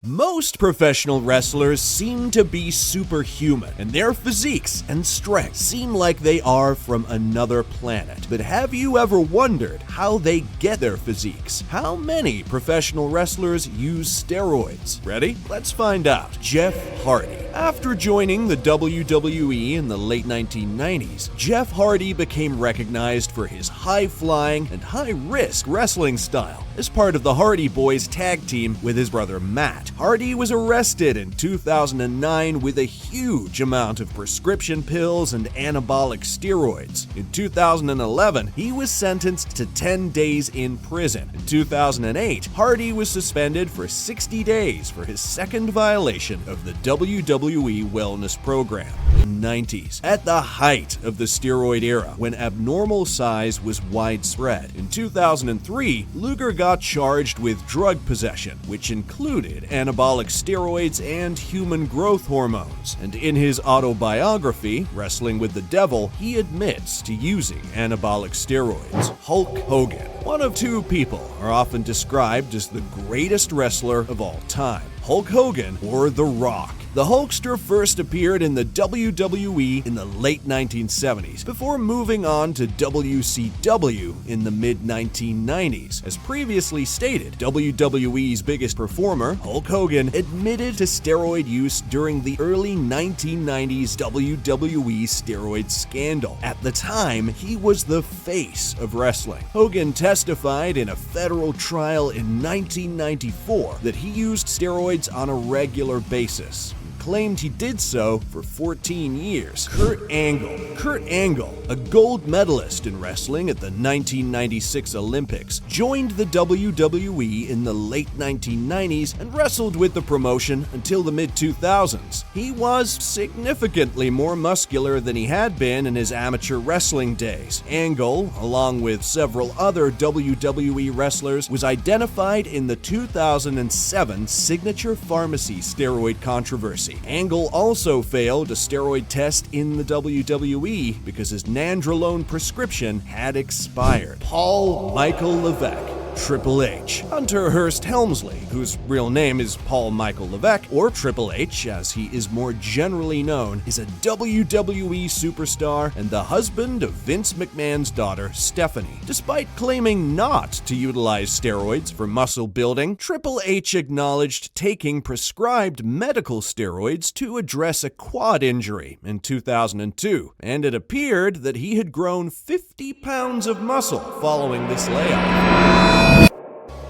Most professional wrestlers seem to be superhuman, and their physiques and strength seem like they are from another planet. But have you ever wondered how they get their physiques? How many professional wrestlers use steroids? Ready? Let's find out. Jeff Hardy. After joining the WWE in the late 1990s, Jeff Hardy became recognized for his high-flying and high-risk wrestling style. As part of the Hardy Boys tag team with his brother Matt, Hardy was arrested in 2009 with a huge amount of prescription pills and anabolic steroids. In 2011, he was sentenced to 10 days in prison. In 2008, Hardy was suspended for 60 days for his second violation of the WWE wellness program. In the 90s, at the height of the steroid era, when abnormal size was widespread. In 2003, Luger got charged with drug possession, which included anabolic steroids and human growth hormones. And in his autobiography, Wrestling with the Devil, he admits to using anabolic steroids. Hulk Hogan. One of two people are often described as the greatest wrestler of all time: Hulk Hogan or The Rock. The Hulkster first appeared in the WWE in the late 1970s, before moving on to WCW in the mid-1990s. As previously stated, WWE's biggest performer, Hulk Hogan, admitted to steroid use during the early 1990s WWE steroid scandal. At the time, he was the face of wrestling. Hogan testified in a federal trial in 1994 that he used steroids on a regular basis. Claimed he did so for 14 years. Kurt Angle, a gold medalist in wrestling at the 1996 Olympics, joined the WWE in the late 1990s and wrestled with the promotion until the mid-2000s. He was significantly more muscular than he had been in his amateur wrestling days. Angle, along with several other WWE wrestlers, was identified in the 2007 Signature Pharmacy steroid controversy. Angle also failed a steroid test in the WWE because his nandrolone prescription had expired. Paul Michael Levesque. Triple H. Hunter Hearst Helmsley, whose real name is Paul Michael Levesque, or Triple H as he is more generally known, is a WWE superstar and the husband of Vince McMahon's daughter, Stephanie. Despite claiming not to utilize steroids for muscle building, Triple H acknowledged taking prescribed medical steroids to address a quad injury in 2002, and it appeared that he had grown 50 pounds of muscle following this layoff.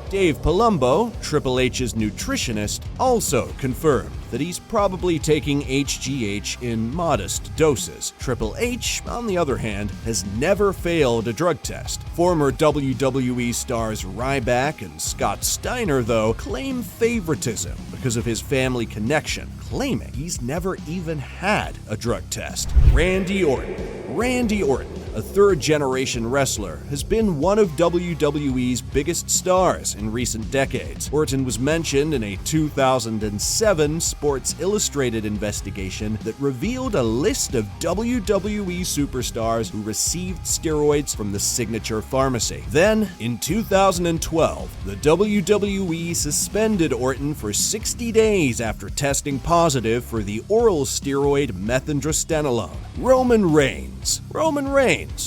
Dave Palumbo, Triple H's nutritionist, also confirmed that he's probably taking HGH in modest doses. Triple H, on the other hand, has never failed a drug test. Former WWE stars Ryback and Scott Steiner, though, claim favoritism because of his family connection, claiming he's never even had a drug test. Randy Orton, a third-generation wrestler, has been one of WWE's biggest stars in recent decades. Orton was mentioned in a 2007 Sports Illustrated investigation that revealed a list of WWE superstars who received steroids from the Signature Pharmacy. Then, in 2012, the WWE suspended Orton for 60 days after testing positive for the oral steroid methylprednisolone. Roman Reigns,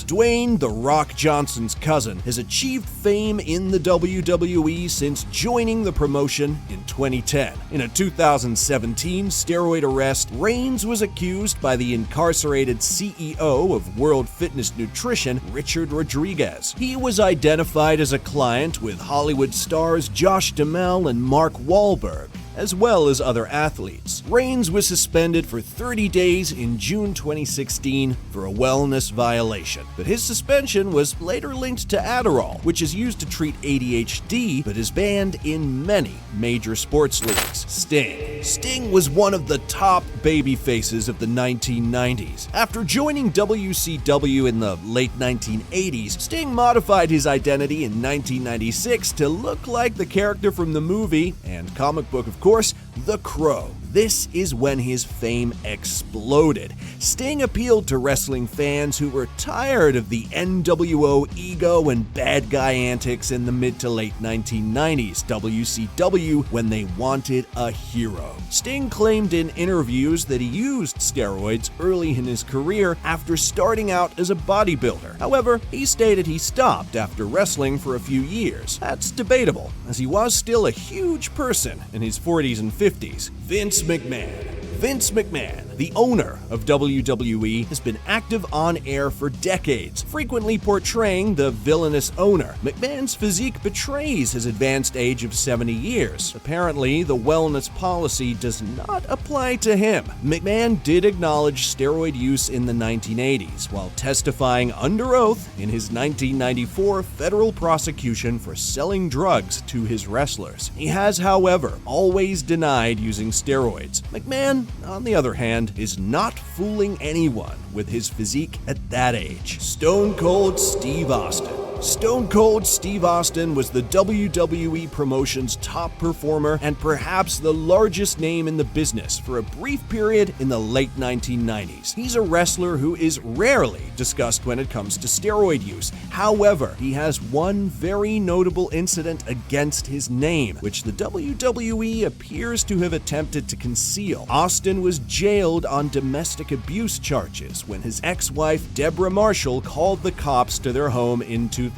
Dwayne "The Rock" Johnson's cousin, has achieved fame in the WWE since joining the promotion in 2010. In a 2017 steroid arrest, Reigns was accused by the incarcerated CEO of World Fitness Nutrition, Richard Rodriguez. He was identified as a client with Hollywood stars Josh Duhamel and Mark Wahlberg, as well as other athletes. Reigns was suspended for 30 days in June 2016 for a wellness violation, but his suspension was later linked to Adderall, which is used to treat ADHD but is banned in many major sports leagues. Sting was one of the top baby faces of the 1990s. After joining WCW in the late 1980s, Sting modified his identity in 1996 to look like the character from the movie and comic book, of course, The Crow. This is when his fame exploded. Sting appealed to wrestling fans who were tired of the NWO ego and bad guy antics in the mid to late 1990s WCW when they wanted a hero. Sting claimed in interviews that he used steroids early in his career after starting out as a bodybuilder. However, he stated he stopped after wrestling for a few years. That's debatable, as he was still a huge person in his 40s and 50s. Vince McMahon. Vince McMahon, the owner of WWE, has been active on air for decades, frequently portraying the villainous owner. McMahon's physique betrays his advanced age of 70 years. Apparently, the wellness policy does not apply to him. McMahon did acknowledge steroid use in the 1980s, while testifying under oath in his 1994 federal prosecution for selling drugs to his wrestlers. He has, however, always denied using steroids. McMahon, on the other hand, is not fooling anyone with his physique at that age. Stone Cold Steve Austin. Stone Cold Steve Austin was the WWE promotion's top performer and perhaps the largest name in the business for a brief period in the late 1990s. He's a wrestler who is rarely discussed when it comes to steroid use. However, he has one very notable incident against his name, which the WWE appears to have attempted to conceal. Austin was jailed on domestic abuse charges when his ex-wife Deborah Marshall called the cops to their home in 2002.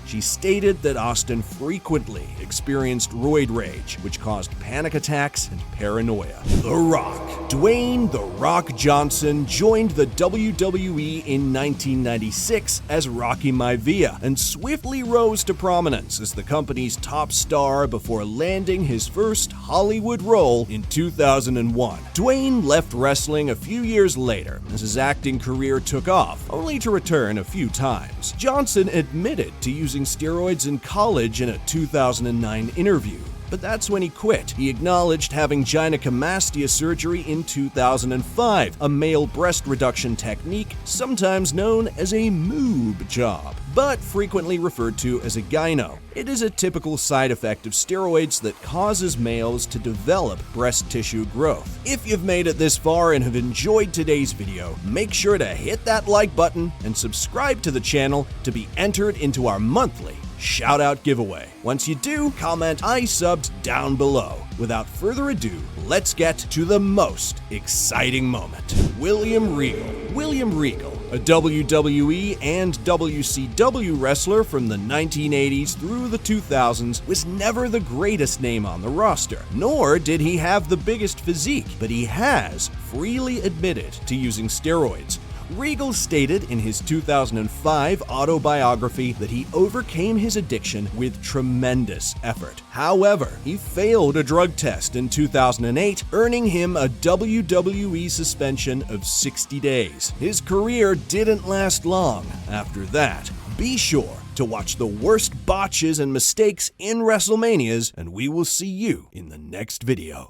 She stated that Austin frequently experienced roid rage, which caused panic attacks and paranoia. The Rock. Dwayne "The Rock" Johnson joined the WWE in 1996 as Rocky Maivia and swiftly rose to prominence as the company's top star before landing his first Hollywood role in 2001. Dwayne left wrestling a few years later as his acting career took off, only to return a few times. Johnson admitted to using steroids in college in a 2009 interview, but that's when he quit. He acknowledged having gynecomastia surgery in 2005, a male breast reduction technique sometimes known as a moob job, but frequently referred to as a gyno. It is a typical side effect of steroids that causes males to develop breast tissue growth. If you've made it this far and have enjoyed today's video, make sure to hit that like button and subscribe to the channel to be entered into our monthly shout-out giveaway. Once you do, comment "I subbed" down below. Without further ado, let's get to the most exciting moment. William Regal. William Regal, a WWE and WCW wrestler from the 1980s through the 2000s, was never the greatest name on the roster, nor did he have the biggest physique, but he has freely admitted to using steroids. Regal stated in his 2005 autobiography that he overcame his addiction with tremendous effort. However, he failed a drug test in 2008, earning him a WWE suspension of 60 days. His career didn't last long after that. Be sure to watch the worst botches and mistakes in WrestleManias, and we will see you in the next video.